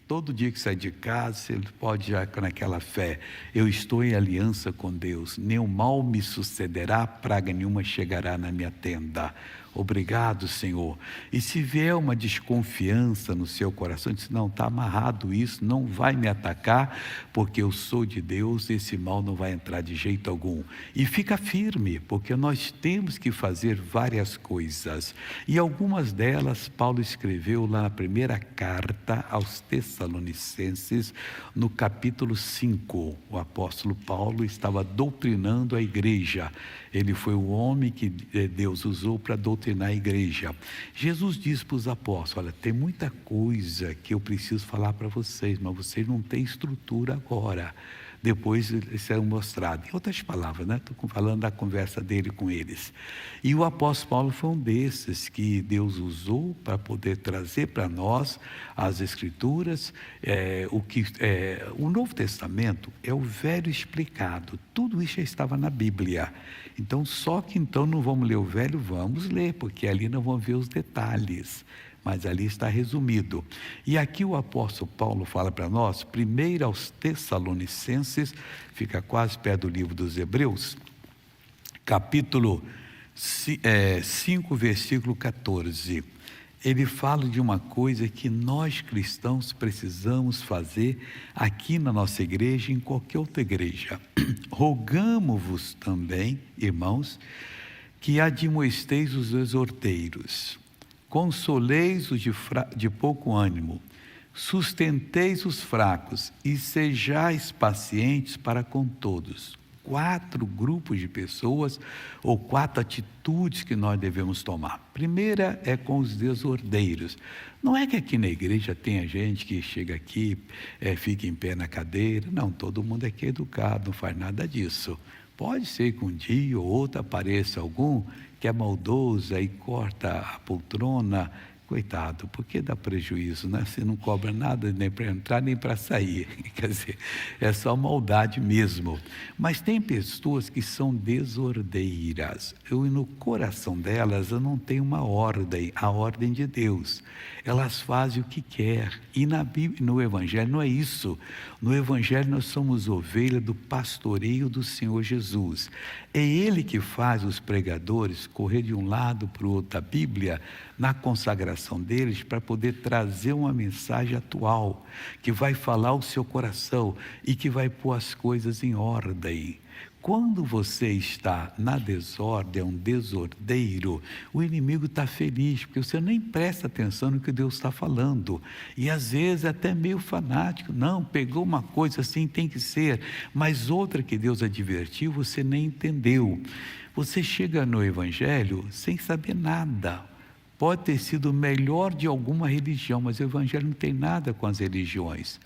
Todo dia que sai de casa, você pode já com aquela fé: eu estou em aliança com Deus, nenhum mal me sucederá, praga nenhuma chegará na minha tenda. Obrigado, Senhor. E se vier uma desconfiança no seu coração, diz: não, está amarrado isso, não vai me atacar, porque eu sou de Deus, esse mal não vai entrar de jeito algum. E fica firme, porque nós temos que fazer várias coisas. E algumas delas Paulo escreveu lá na primeira carta aos Tessalonicenses, no capítulo 5. O apóstolo Paulo estava doutrinando a igreja. Ele foi o homem que Deus usou para doutrinar a igreja. Jesus disse para os apóstolos: olha, tem muita coisa que eu preciso falar para vocês, mas vocês não têm estrutura agora. Depois eles serão mostrados. Em outras palavras, né? Estou falando da conversa dele com eles. E o apóstolo Paulo foi um desses que Deus usou para poder trazer para nós as Escrituras. O Novo Testamento é o Velho explicado. Tudo isso já estava na Bíblia. Então, não vamos ler o Velho, vamos ler, porque ali não vamos ver os detalhes. Mas ali está resumido. E aqui o apóstolo Paulo fala para nós, primeiro aos Tessalonicenses, fica quase perto do livro dos Hebreus, capítulo 5, versículo 14. Ele fala de uma coisa que nós cristãos precisamos fazer aqui na nossa igreja e em qualquer outra igreja. Rogamo-vos também, irmãos, que admoesteis os exorteiros, consoleis os de pouco ânimo, sustenteis os fracos e sejais pacientes para com todos. 4 grupos de pessoas ou 4 atitudes que nós devemos tomar. Primeira é com os desordeiros. Não é que aqui na igreja tenha gente que chega aqui, fica em pé na cadeira. Não, todo mundo aqui é educado, não faz nada disso. Pode ser que um dia ou outro apareça algum que é maldoso e corta a poltrona. Coitado, porque dá prejuízo, né? Você não cobra nada nem para entrar nem para sair. Quer dizer, é só maldade mesmo. Mas tem pessoas que são desordeiras. No coração delas não tem uma ordem, a ordem de Deus. Elas fazem o que quer. E na Bíblia, no Evangelho não é isso. No Evangelho nós somos ovelha do pastoreio do Senhor Jesus. É Ele que faz os pregadores correr de um lado para o outro da Bíblia, na consagração deles, para poder trazer uma mensagem atual, que vai falar o seu coração e que vai pôr as coisas em ordem. Quando você está na desordem, um desordeiro, o inimigo está feliz, porque você nem presta atenção no que Deus está falando. E às vezes é até meio fanático. Não, pegou uma coisa assim, tem que ser. Mas outra que Deus advertiu, você nem entendeu. Você chega no Evangelho sem saber nada. Pode ter sido o melhor de alguma religião, mas o Evangelho não tem nada com as religiões.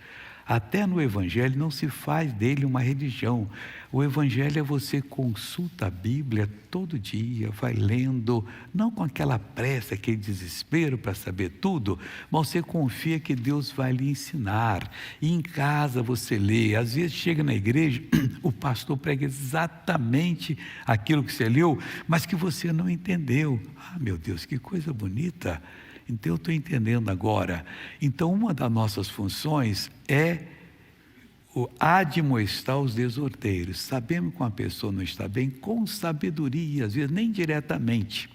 Até no Evangelho não se faz dele uma religião. O Evangelho é você consulta a Bíblia todo dia, vai lendo, não com aquela pressa, aquele desespero para saber tudo, mas você confia que Deus vai lhe ensinar. E em casa você lê, às vezes chega na igreja, o pastor prega exatamente aquilo que você leu, mas que você não entendeu. Ah, meu Deus, que coisa bonita! Então eu estou entendendo agora. Então uma das nossas funções é admoestar os desordeiros. Sabemos que uma pessoa não está bem com sabedoria, às vezes nem diretamente.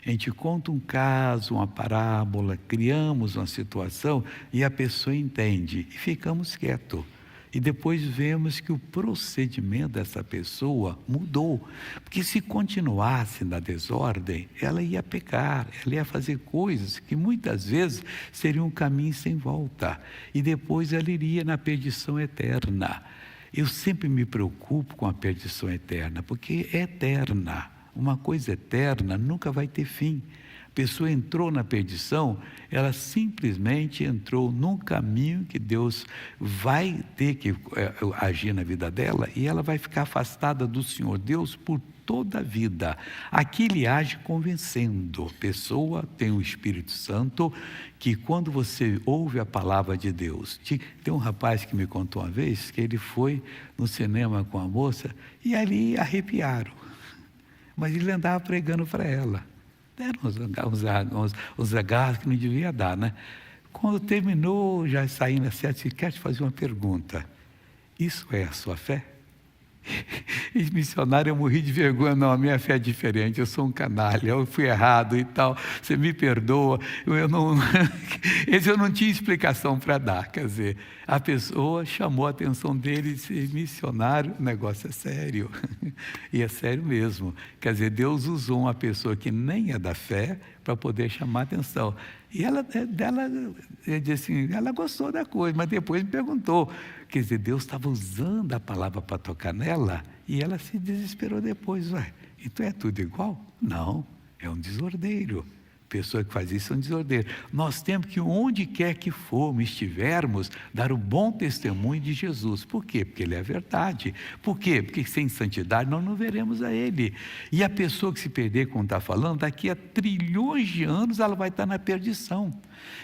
A gente conta um caso, uma parábola, criamos uma situação e a pessoa entende e ficamos quietos. E depois vemos que o procedimento dessa pessoa mudou. Porque se continuasse na desordem, ela ia pecar, ela ia fazer coisas que muitas vezes seriam um caminho sem volta. E depois ela iria na perdição eterna. Eu sempre me preocupo com a perdição eterna, porque é eterna. Uma coisa eterna nunca vai ter fim. A pessoa entrou na perdição, ela simplesmente entrou num caminho que Deus vai ter que agir na vida dela e ela vai ficar afastada do Senhor Deus por toda a vida. Aqui Ele age convencendo. A pessoa tem o Espírito Santo que quando você ouve a palavra de Deus... Tem um rapaz que me contou uma vez que ele foi no cinema com a moça e ali arrepiaram. Mas ele andava pregando para ela. Deram uns agarros que não devia dar, né? Quando terminou, já saindo assim, eu disse, quero te fazer uma pergunta. Isso é a sua fé? E missionário, eu morri de vergonha. Não, a minha fé é diferente, eu sou um canalha, eu fui errado e tal, você me perdoa. Esse eu não tinha explicação para dar. Quer dizer, a pessoa chamou a atenção dele e disse, missionário, o negócio é sério. E é sério mesmo. Quer dizer, Deus usou uma pessoa que nem é da fé para poder chamar a atenção. E ela disse assim, ela gostou da coisa, mas depois me perguntou. Quer dizer, Deus estava usando a palavra para tocar nela e ela se desesperou depois. Ué, então é tudo igual? Não, é um desordeiro. Pessoa que faz isso é um desordeiro. Nós temos que, onde quer que formos, estivermos, dar o bom testemunho de Jesus. Por quê? Porque Ele é a verdade. Por quê? Porque sem santidade nós não veremos a Ele. E a pessoa que se perder, como está falando, daqui a trilhões de anos ela vai estar na perdição.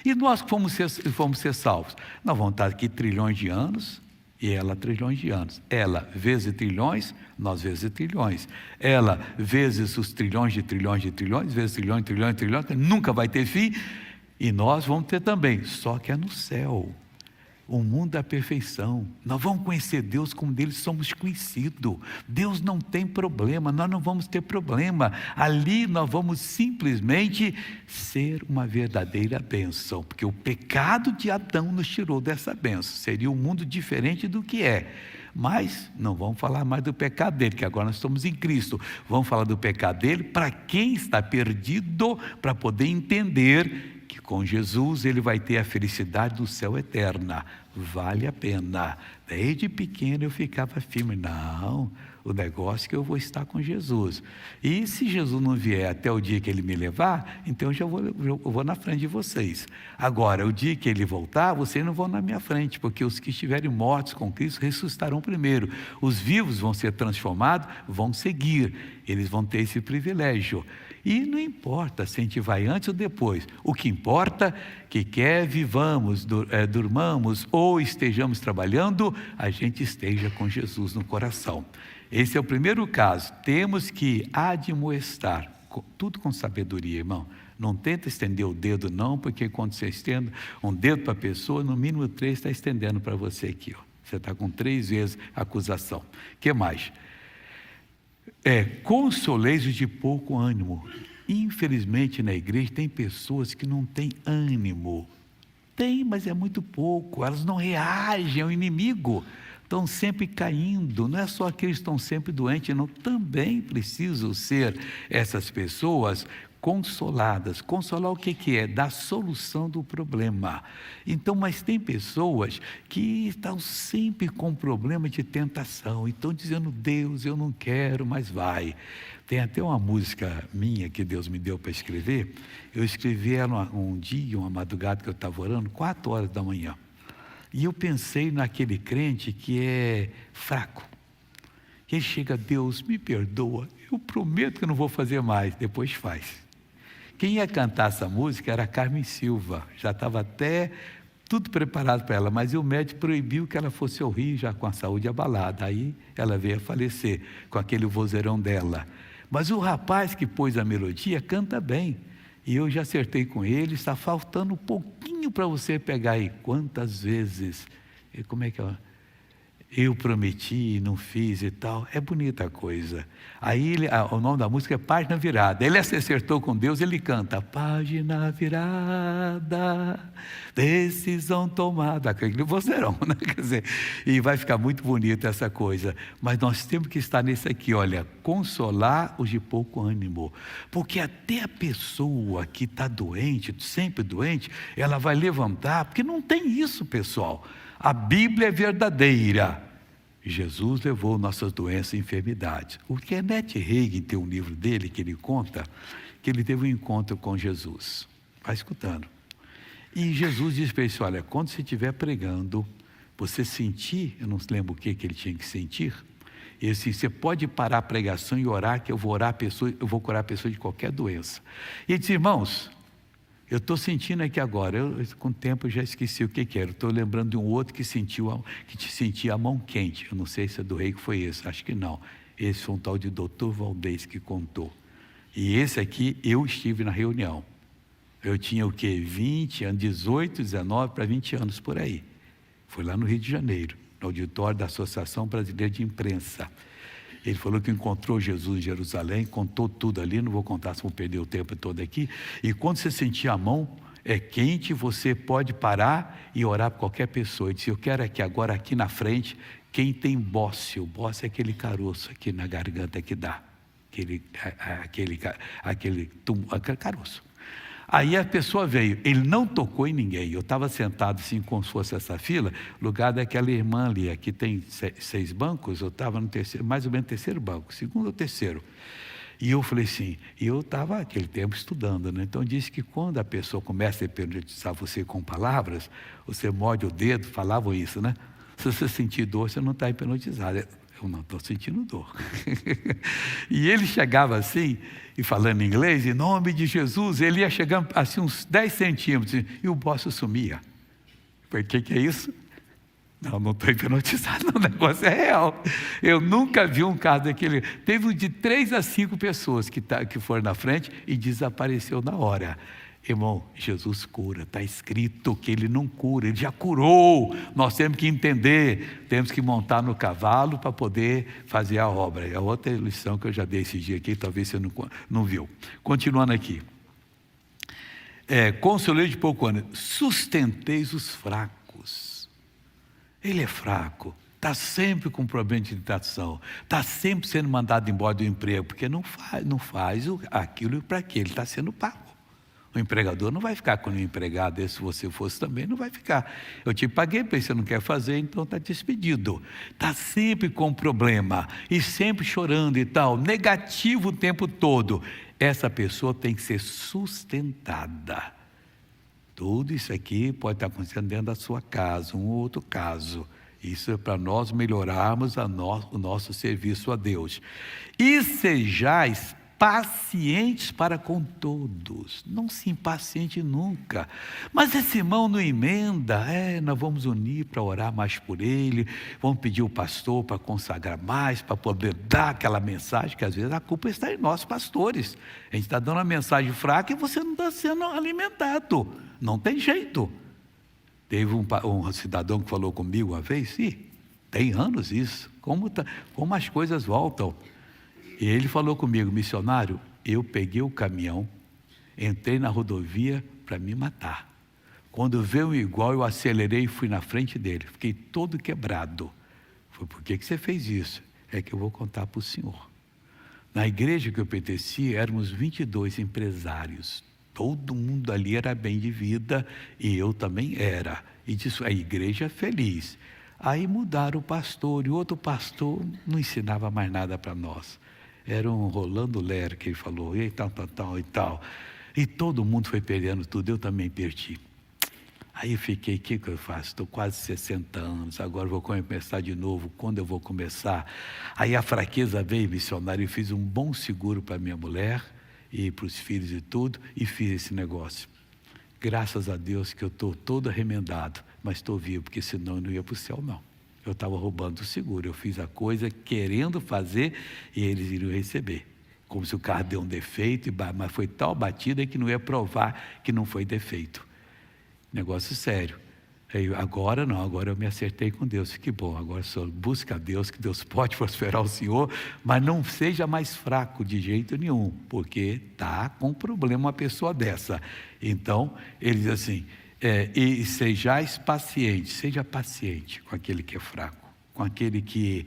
E nós que fomos ser salvos, nós vamos estar aqui trilhões de anos, e ela trilhões de anos. Ela vezes trilhões, nós vezes trilhões. Ela vezes os trilhões de trilhões de trilhões, vezes trilhões, trilhões, trilhões, que nunca vai ter fim. E nós vamos ter também, só que é no céu. O mundo da perfeição. Nós vamos conhecer Deus como dele somos conhecidos. Deus não tem problema, nós não vamos ter problema. Ali nós vamos simplesmente ser uma verdadeira bênção, porque o pecado de Adão nos tirou dessa bênção. Seria um mundo diferente do que é. Mas não vamos falar mais do pecado dele, que agora nós estamos em Cristo. Vamos falar do pecado dele para quem está perdido, para poder entender que com Jesus ele vai ter a felicidade do céu eterna. Vale a pena. Desde pequeno eu ficava firme. Não, o negócio é que eu vou estar com Jesus. E se Jesus não vier até o dia que ele me levar, então eu vou na frente de vocês. Agora, o dia que ele voltar, vocês não vão na minha frente, porque os que estiverem mortos com Cristo ressuscitarão primeiro. Os vivos vão ser transformados, vão seguir. Eles vão ter esse privilégio. E não importa se a gente vai antes ou depois. O que importa é que quer vivamos, durmamos ou estejamos trabalhando, a gente esteja com Jesus no coração. Esse é o primeiro caso. Temos que admoestar, tudo com sabedoria, irmão. Não tenta estender o dedo não, porque quando você estende um dedo para a pessoa, no mínimo 3 está estendendo para você aqui. Ó. Você está com 3 vezes a acusação. O que mais? Consoleis os de pouco ânimo. Infelizmente na igreja tem pessoas que não têm ânimo. Tem, mas é muito pouco. Elas não reagem ao inimigo. Estão sempre caindo. Não é só aqueles que estão sempre doentes, não. Também precisam ser essas pessoas consoladas. Consolar o que é? Dar solução do problema. Então, mas tem pessoas que estão sempre com problema de tentação, e estão dizendo, Deus, eu não quero, mas vai. Tem até uma música minha que Deus me deu para escrever. Eu escrevi ela um dia, uma madrugada que eu estava orando, 4 horas da manhã. E eu pensei naquele crente que é fraco. Que chega, Deus, me perdoa, eu prometo que eu não vou fazer mais. Depois faz. Quem ia cantar essa música era a Carmen Silva, já estava até tudo preparado para ela, mas o médico proibiu que ela fosse ao Rio já com a saúde abalada, aí ela veio a falecer com aquele vozeirão dela. Mas o rapaz que pôs a melodia canta bem, e eu já acertei com ele, está faltando um pouquinho para você pegar aí. Quantas vezes, como é que é? Eu prometi e não fiz e tal. É bonita a coisa. Aí o nome da música é Página Virada. Ele se acertou com Deus, ele canta Página virada, decisão tomada. Aquele vozeirão, né? Quer dizer, e vai ficar muito bonita essa coisa. Mas nós temos que estar nesse aqui, olha, consolar os de pouco ânimo. Porque até a pessoa que está doente, sempre doente, ela vai levantar, porque não tem isso, pessoal. A Bíblia é verdadeira. Jesus levou nossas doenças e enfermidades. O Kenneth Hagin tem um livro dele que ele conta que ele teve um encontro com Jesus. Vai escutando. E Jesus disse para ele, olha, quando você estiver pregando, você sentir, eu não lembro o que ele tinha que sentir, e assim, você pode parar a pregação e orar, que eu vou orar a pessoa, eu vou curar a pessoa de qualquer doença. E ele disse, irmãos, eu estou sentindo aqui agora, com o tempo eu já esqueci o que era, estou lembrando de um outro que sentia a mão quente, eu não sei se é do rei que foi esse, acho que não, esse foi um tal de Dr. Valdez que contou, e esse aqui eu estive na reunião, Eu tinha o quê? 20 anos, 18, 19 para 20 anos por aí. Foi lá no Rio de Janeiro, no auditório da Associação Brasileira de Imprensa. Ele falou que encontrou Jesus em Jerusalém, contou tudo ali, não vou contar se vou perder o tempo todo aqui. E quando você sentir a mão quente, você pode parar e orar por qualquer pessoa. Ele disse, eu quero aqui agora, aqui na frente, quem tem bócio. O bócio é aquele caroço aqui na garganta que dá. Aquele caroço. Aí a pessoa veio, ele não tocou em ninguém. Eu estava sentado assim, como se fosse essa fila, lugar daquela irmã ali, aqui tem 6 bancos, eu estava no terceiro, mais ou menos terceiro banco, segundo ou terceiro. E eu falei assim, e eu estava aquele tempo estudando, né? Então disse que quando a pessoa começa a hipnotizar você com palavras, você morde o dedo, falavam isso, né? Se você sentir dor, você não está hipnotizado. Eu não estou sentindo dor. E ele chegava assim, e falando inglês, em nome de Jesus, ele ia chegando assim uns 10 centímetros, e o bócio sumia. Por que é isso? Não estou hipnotizado, o negócio é real. Eu nunca vi um caso daquele. Teve de 3 a 5 pessoas que foram na frente e desapareceu na hora. Irmão, Jesus cura, está escrito que Ele não cura, Ele já curou. Nós temos que entender, temos que montar no cavalo para poder fazer a obra. É outra lição que eu já dei esse dia aqui, talvez você não viu. Continuando aqui. Consolei de pouco ano, sustenteis os fracos. Ele é fraco, está sempre com problema de tentação, está sempre sendo mandado embora do emprego, porque não faz aquilo para que ele está sendo pago. O empregador não vai ficar com o empregado, e se você fosse também, não vai ficar. Eu te paguei, porque você não quer fazer, então está despedido. Está sempre com problema, e sempre chorando e tal, negativo o tempo todo. Essa pessoa tem que ser sustentada. Tudo isso aqui pode estar acontecendo dentro da sua casa, um ou outro caso. Isso é para nós melhorarmos o nosso serviço a Deus. E sejais pacientes para com todos. Não se impaciente nunca. Mas esse irmão não emenda. Nós vamos unir para orar mais por ele. Vamos pedir o pastor para consagrar mais, para poder dar aquela mensagem, que às vezes a culpa está em nós, pastores. A gente está dando uma mensagem fraca e você não está sendo alimentado. Não tem jeito. Teve um cidadão que falou comigo uma vez, tem anos isso, como as coisas voltam. E ele falou comigo, missionário, eu peguei o caminhão, entrei na rodovia para me matar. Quando veio um igual, eu acelerei e fui na frente dele. Fiquei todo quebrado. Falei, por que você fez isso? É que eu vou contar para o senhor. Na igreja que eu pertencia, éramos 22 empresários. Todo mundo ali era bem de vida e eu também era. E disse, a igreja é feliz. Aí mudaram o pastor e o outro pastor não ensinava mais nada para nós. Era um Rolando Ler que ele falou, e tal. E todo mundo foi perdendo tudo, eu também perdi. Aí eu fiquei, o que eu faço? Estou quase 60 anos, agora vou começar de novo, quando eu vou começar? Aí a fraqueza veio, missionário, eu fiz um bom seguro para minha mulher e para os filhos e tudo, e fiz esse negócio. Graças a Deus que eu estou todo arremendado, mas estou vivo, porque senão eu não ia para o céu não. Eu estava roubando o seguro, eu fiz a coisa querendo fazer e eles iriam receber. Como se o carro deu um defeito, mas foi tal batida que não ia provar que não foi defeito. Negócio sério. Agora não, agora eu me acertei com Deus. Que bom, agora só busca a Deus, que Deus pode prosperar o senhor, mas não seja mais fraco de jeito nenhum, porque está com problema uma pessoa dessa. Então, ele diz assim, e sejais pacientes, seja paciente com aquele que é fraco, com aquele que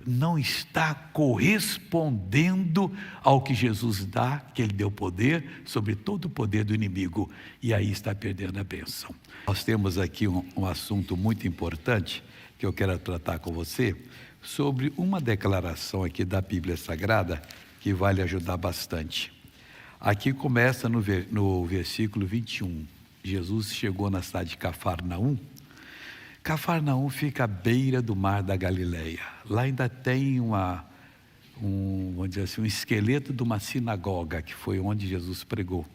não está correspondendo ao que Jesus dá, que Ele deu poder sobre todo o poder do inimigo, e aí está perdendo a bênção. Nós temos aqui um assunto muito importante, que eu quero tratar com você, sobre uma declaração aqui da Bíblia Sagrada, que vai lhe ajudar bastante. Aqui começa no versículo 21, Jesus chegou na cidade de Cafarnaum. Cafarnaum fica à beira do mar da Galileia. Lá ainda tem vamos dizer assim, um esqueleto de uma sinagoga, que foi onde Jesus pregou.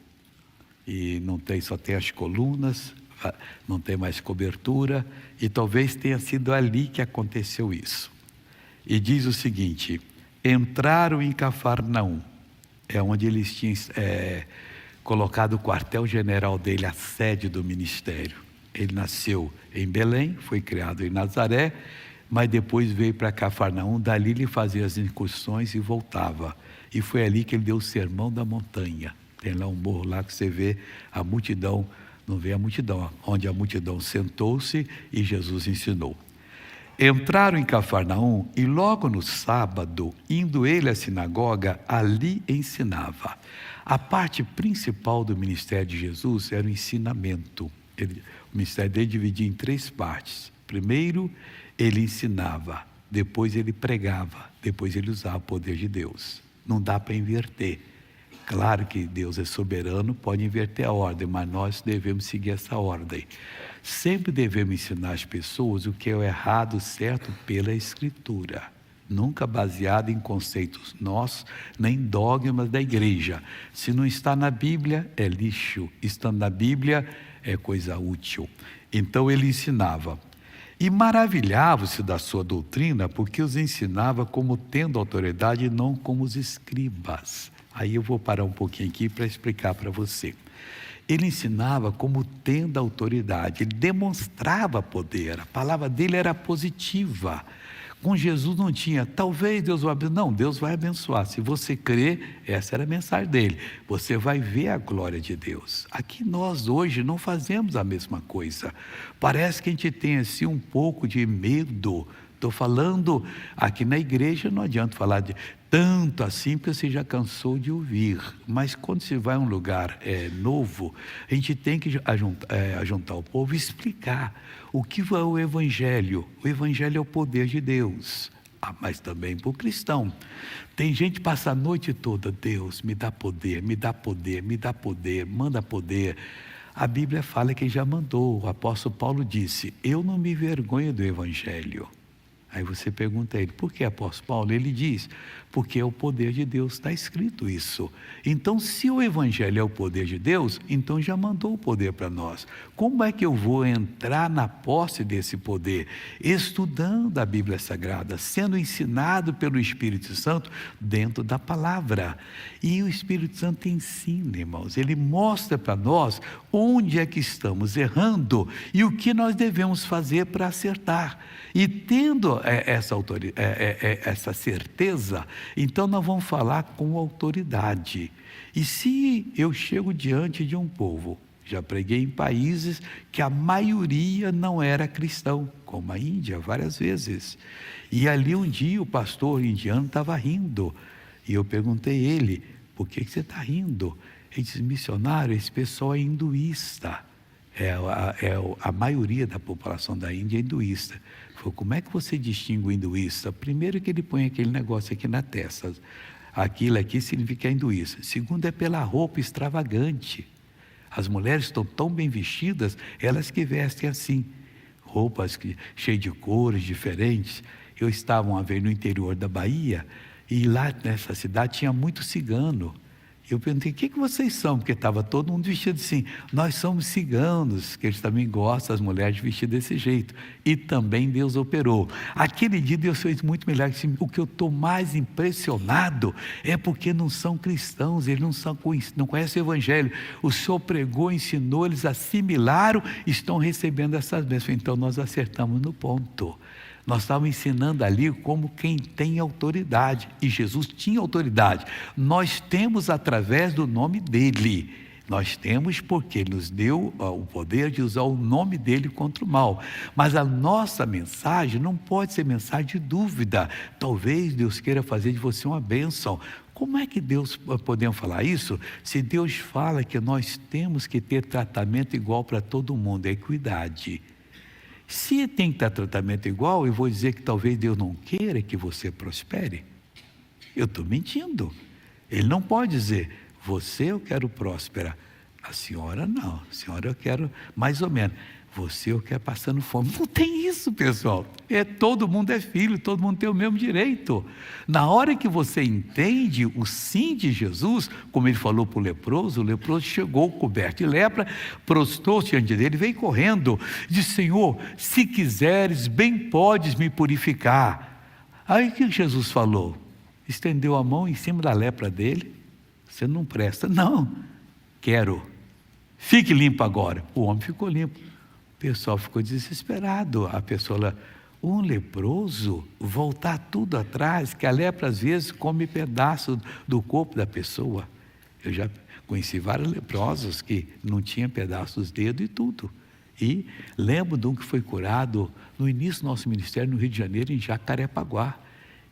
E só tem as colunas, não tem mais cobertura, e talvez tenha sido ali que aconteceu isso. E diz o seguinte, entraram em Cafarnaum, onde eles tinham colocado o quartel-general dele, a sede do ministério. Ele nasceu em Belém, foi criado em Nazaré, mas depois veio para Cafarnaum, dali ele fazia as incursões e voltava. E foi ali que ele deu o Sermão da Montanha. Tem lá um morro lá que você vê a multidão, não vê a multidão, onde a multidão sentou-se e Jesus ensinou. Entraram em Cafarnaum e logo no sábado, indo ele à sinagoga, ali ensinava. A parte principal do ministério de Jesus era o ensinamento. O ministério dele dividia em 3 partes. Primeiro, ele ensinava, depois ele pregava, depois ele usava o poder de Deus. Não dá para inverter. Claro que Deus é soberano, pode inverter a ordem, mas nós devemos seguir essa ordem. Sempre devemos ensinar as pessoas o que é o errado, certo, pela Escritura. Nunca baseado em conceitos nossos, nem dogmas da igreja. Se não está na Bíblia, é lixo. Estando na Bíblia, é coisa útil. Então ele ensinava. E maravilhava-se da sua doutrina, porque os ensinava como tendo autoridade e não como os escribas. Aí eu vou parar um pouquinho aqui para explicar para você. Ele ensinava como tendo autoridade, ele demonstrava poder, a palavra dele era positiva. Com Jesus não tinha, talvez Deus vai abençoar. Não, Deus vai abençoar. Se você crer, essa era a mensagem dele. Você vai ver a glória de Deus. Aqui nós hoje não fazemos a mesma coisa. Parece que a gente tem assim um pouco de medo. Estou falando aqui na igreja, não adianta falar de tanto assim, porque você já cansou de ouvir. Mas quando você vai a um lugar novo, a gente tem que ajuntar o povo e explicar o que é o Evangelho. O Evangelho é o poder de Deus, mas também para o cristão. Tem gente que passa a noite toda, Deus, me dá poder, me dá poder, me dá poder, manda poder. A Bíblia fala que ele já mandou. O apóstolo Paulo disse, eu não me envergonho do Evangelho. Aí você pergunta a ele, por que apóstolo Paulo? Ele diz, porque é o poder de Deus, está escrito isso. Então, se o Evangelho é o poder de Deus, então já mandou o poder para nós. Como é que eu vou entrar na posse desse poder? Estudando a Bíblia Sagrada, sendo ensinado pelo Espírito Santo dentro da palavra. E o Espírito Santo ensina, irmãos, ele mostra para nós onde é que estamos errando e o que nós devemos fazer para acertar. E tendo essa certeza, então nós vamos falar com autoridade. E se eu chego diante de um povo, já preguei em países que a maioria não era cristão, como a Índia, várias vezes. E ali um dia o pastor indiano estava rindo. E eu perguntei a ele, por que você está rindo? Ele disse, missionário, esse pessoal é hinduísta. A maioria da população da Índia é hinduísta. Falei, como é que você distingue o hinduísta? Primeiro que ele põe aquele negócio aqui na testa. Aquilo aqui significa hinduísta. Segundo é pela roupa extravagante. As mulheres estão tão bem vestidas, elas que vestem assim. Roupas cheias de cores diferentes. Eu estava uma vez no interior da Bahia, e lá nessa cidade tinha muito cigano. Eu perguntei, o que vocês são? Porque estava todo mundo vestido assim. Nós somos ciganos, que eles também gostam, as mulheres vestidas desse jeito. E também Deus operou. Aquele dia Deus fez muito melhor. O que eu estou mais impressionado é porque não são cristãos, eles não conhecem o Evangelho. O Senhor pregou, ensinou, eles assimilaram, estão recebendo essas bênçãos. Então nós acertamos no ponto. Nós estávamos ensinando ali como quem tem autoridade, e Jesus tinha autoridade. Nós temos através do nome dele, nós temos porque ele nos deu o poder de usar o nome dele contra o mal. Mas a nossa mensagem não pode ser mensagem de dúvida. Talvez Deus queira fazer de você uma bênção. Como é que Deus, podemos falar isso? Se Deus fala que nós temos que ter tratamento igual para todo mundo, é equidade. Se tem que ter tratamento igual, eu vou dizer que talvez Deus não queira que você prospere. Eu estou mentindo. Ele não pode dizer, você eu quero próspera, a senhora não, a senhora eu quero mais ou menos. Você eu quero passando fome. Não tem isso, pessoal. Todo mundo é filho, todo mundo tem o mesmo direito. Na hora que você entende o sim de Jesus, como ele falou para o leproso chegou coberto de lepra, prostrou-se diante dele, veio correndo, disse, Senhor, se quiseres, bem podes me purificar. Aí o que Jesus falou? Estendeu a mão em cima da lepra dele, você não presta, não. quero, fique limpo agora. O homem ficou limpo. O pessoal ficou desesperado. A pessoa lá, um leproso voltar tudo atrás, que a lepra às vezes come pedaço do corpo da pessoa. Eu já conheci vários leprosos que não tinham pedaço dos dedos e tudo. E lembro de um que foi curado no início do nosso ministério no Rio de Janeiro, em Jacarepaguá.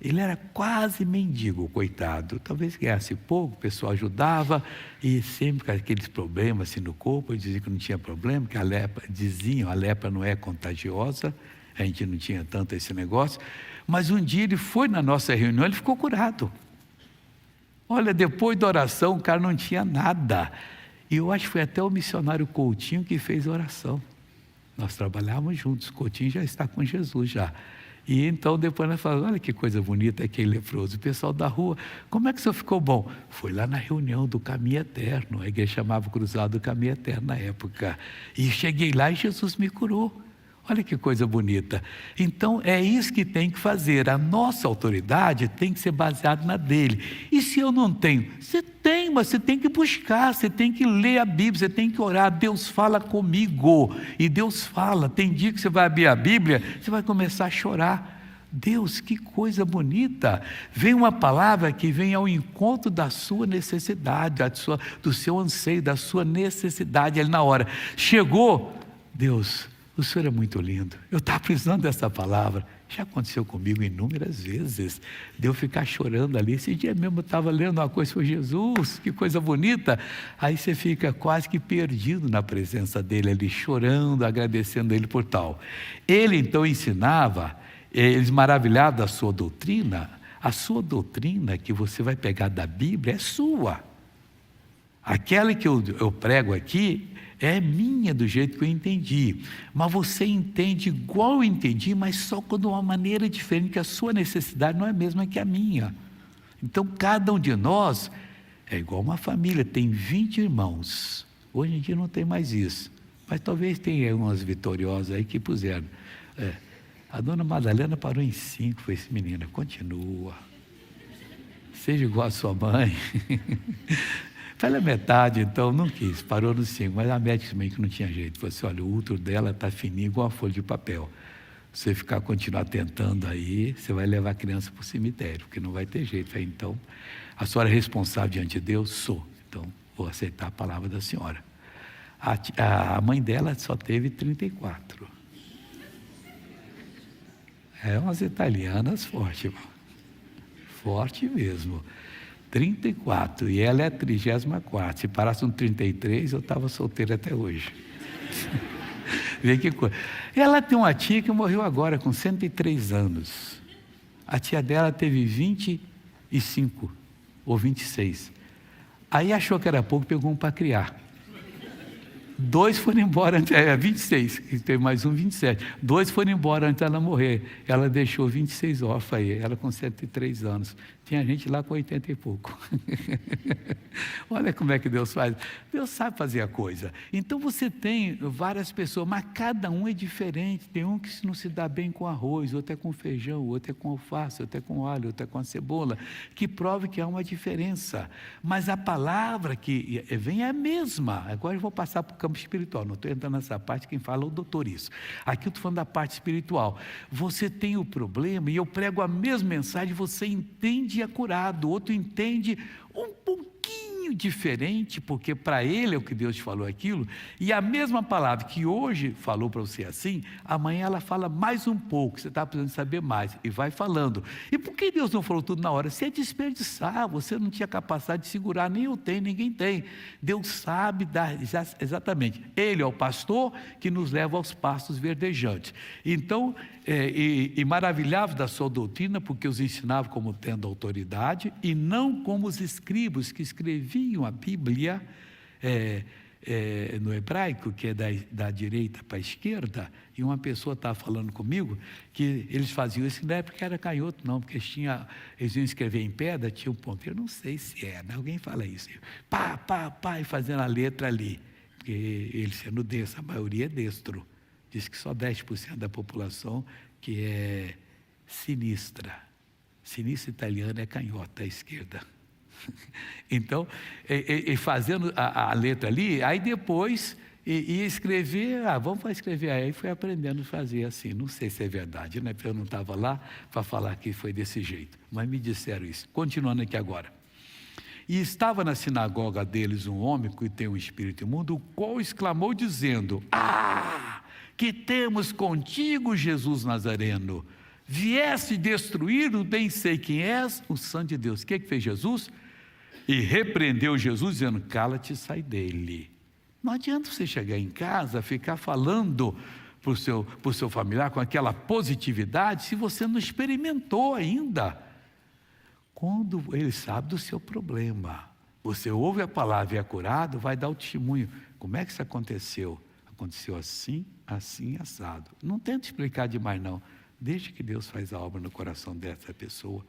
Ele era quase mendigo, coitado. Talvez ganhasse pouco, o pessoal ajudava, e sempre com aqueles problemas assim no corpo. Eu dizia que não tinha problema, que a lepra, diziam, a lepra não é contagiosa, a gente não tinha tanto esse negócio. Mas um dia ele foi na nossa reunião, ele ficou curado. Olha, depois da oração, o cara não tinha nada. E eu acho que foi até o missionário Coutinho que fez a oração. Nós trabalhávamos juntos, Coutinho já está com Jesus já. E então depois nós falamos, olha que coisa bonita aquele leproso. O pessoal da rua, como é que o senhor ficou bom? Foi lá na reunião do Caminho Eterno, a igreja chamava Cruzado do Caminho Eterno na época. E cheguei lá e Jesus me curou. Olha que coisa bonita. Então é isso que tem que fazer. A nossa autoridade tem que ser baseada na dele. E se eu não tenho? Você tem, mas você tem que buscar, você tem que ler a Bíblia, você tem que orar. Deus fala comigo. E Deus fala. Tem dia que você vai abrir a Bíblia, você vai começar a chorar. Deus, que coisa bonita. Vem uma palavra que vem ao encontro da sua necessidade, do seu anseio, da sua necessidade ali na hora. Chegou, Deus, o Senhor é muito lindo. Eu estava precisando dessa palavra. Já aconteceu comigo inúmeras vezes, de eu ficar chorando ali. Esse dia mesmo eu estava lendo uma coisa sobre Jesus, que coisa bonita. Aí você fica quase que perdido na presença dele ali, chorando, agradecendo ele por tal. Ele então ensinava, eles maravilhados da sua doutrina. A sua doutrina que você vai pegar da Bíblia é sua. Aquela que eu prego aqui é minha do jeito que eu entendi, mas você entende igual eu entendi, mas só de uma maneira diferente, que a sua necessidade não é a mesma que a minha. Então cada um de nós é igual uma família, tem 20 irmãos, hoje em dia não tem mais isso, mas talvez tenha umas vitoriosas aí que puseram, a dona Madalena parou em 5, foi esse menina, continua, seja igual a sua mãe. Pela metade, então, não quis, parou no 5, mas a médica também que não tinha jeito, falou assim, olha, o útero dela está fininho igual a folha de papel, se você continuar tentando aí, você vai levar a criança para o cemitério, porque não vai ter jeito. Aí, então, a senhora é responsável diante de Deus? Sou, então vou aceitar a palavra da senhora. A mãe dela só teve 34, umas italianas fortes, irmão. Forte mesmo. 34, e ela é a 34. Se parasse um 33, eu estava solteiro até hoje. Vê que coisa. Ela tem uma tia que morreu agora, com 103 anos. A tia dela teve 25 ou 26. Aí achou que era pouco, pegou um para criar. 2 foram embora, 26, e teve mais um, 27. 2 foram embora antes dela morrer. Ela deixou 26 órfãos aí, ela com 103 anos. Tinha gente lá com 80 e pouco. Olha como é que Deus faz. Deus sabe fazer a coisa. Então você tem várias pessoas, mas cada um é diferente. Tem um que não se dá bem com arroz, outro é com feijão, outro é com alface, outro é com alho, outro é com a cebola, que prove que há uma diferença. Mas a palavra que vem é a mesma. Agora eu vou passar para o campo espiritual. Não estou entrando nessa parte, quem fala é o doutor isso. Aqui eu estou falando da parte espiritual. Você tem o problema e eu prego a mesma mensagem, você entende e é curado. O outro entende um pouquinho diferente, porque para ele é o que Deus te falou aquilo, e a mesma palavra que hoje falou para você assim, amanhã ela fala mais um pouco, você está precisando saber mais, e vai falando. E por que Deus não falou tudo na hora? Você é desperdiçar, você não tinha capacidade de segurar, nem eu tenho, ninguém tem. Deus sabe dar exatamente. Ele é o pastor que nos leva aos pastos verdejantes. Então, maravilhava da sua doutrina, porque os ensinava como tendo autoridade, e não como os escribas que escreviam a Bíblia no hebraico, que é da direita para a esquerda. E uma pessoa estava falando comigo que eles faziam isso, não é porque era canhoto não, porque eles iam escrever em pedra, tinha um ponteiro, não sei se né? Alguém fala isso, pá, pá, pá, e fazendo a letra ali, porque ele sendo destro, a maioria é destro. Diz que só 10% da população que é sinistra. Sinistra italiana é canhota, à esquerda. Então, e fazendo a letra ali, aí depois ia escrever, vamos escrever, aí foi aprendendo a fazer assim, não sei se é verdade, né? Porque eu não estava lá para falar que foi desse jeito, mas me disseram isso. Continuando aqui agora. E estava na sinagoga deles um homem que tem um espírito imundo, o qual exclamou dizendo: que temos contigo, Jesus Nazareno? Vieste destruir o bem sei quem és, o Santo de Deus. O que fez Jesus? E repreendeu Jesus, dizendo: cala-te e sai dele. Não adianta você chegar em casa, ficar falando para o seu familiar com aquela positividade, se você não experimentou ainda. Quando ele sabe do seu problema, você ouve a palavra e é curado, vai dar o testemunho. Como é que isso aconteceu? Aconteceu assim, assim, assado. Não tenta explicar demais não. Deixa que Deus faz a obra no coração dessa pessoa.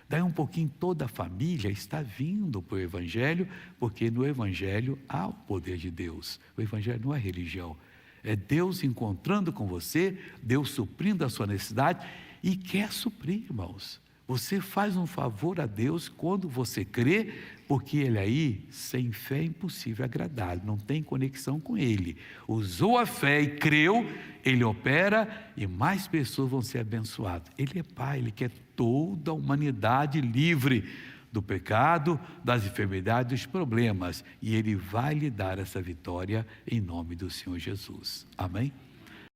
Daí um pouquinho toda a família está vindo para o Evangelho, porque no Evangelho há o poder de Deus. O Evangelho não é religião. É Deus encontrando com você, Deus suprindo a sua necessidade e quer suprir, irmãos. Você faz um favor a Deus quando você crê, porque Ele aí, sem fé é impossível agradar, não tem conexão com Ele. Usou a fé e creu, Ele opera e mais pessoas vão ser abençoadas. Ele é Pai, Ele quer toda a humanidade livre do pecado, das enfermidades, dos problemas. E Ele vai lhe dar essa vitória em nome do Senhor Jesus. Amém?